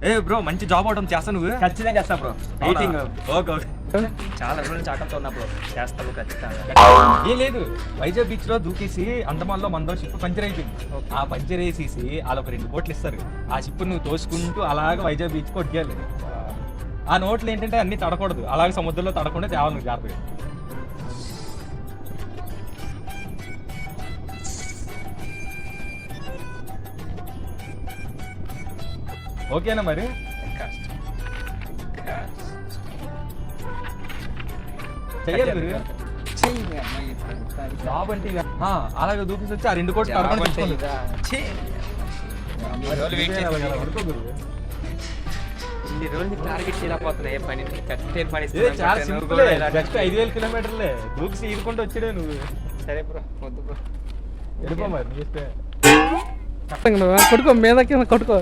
ఏ bro మంచి job అవడం చేస్తా నువ్వు. ఖచ్చితంగా చేస్తా బ్రో. వెయిటింగ్. Okay okay. చాలా రోజుల నుంచి ఆటంతో ఉన్నా బ్రో. చేస్తాను ఖచ్చితంగా. ఏం లేదు, వైజాగ్ బీచ్ లో దూకేసి అండమాన్ లో మనదో షిప్ పంచర్ అయిపోయింది. ఆ పంచర్ వేసేసి వాళ్ళ ఒక 2 బోట్లు ఇస్తారు. ఆ షిప్ నువ్వు తోసుకుంటూ అలాగే వైజాగ్ బీచ్ కొట్టేయాలి. ఆ నోట్లు ఏంటంటే అన్ని తడకూడదు, అలాగే సముద్రంలో తడకుండా తేవాలి నువ్వు జాగ్రత్తగా. ఓకేనా మరి? చెయ్యాలి మీరు. జాబ్ అంటే ఇక అలాగే దూకేసి వచ్చి ఆ 2 కోట్లు తడకుండా తెచ్చుకోండి. ఇన్ని రోజులు టార్గెట్ చేయలేకపోతున్నాయి. ఏ పని చాలా సింపుల్, జస్ట్ 5,000 కిలోమీటర్లే దూకేసి ఈదుకుంటూ వచ్చాడే నువ్వు. సరే బ్రో, వద్దు బ్రో, వెళ్ళిపో మరి నీ ఇష్టమే. కొట్టుకో మీద కింద కొట్టుకో.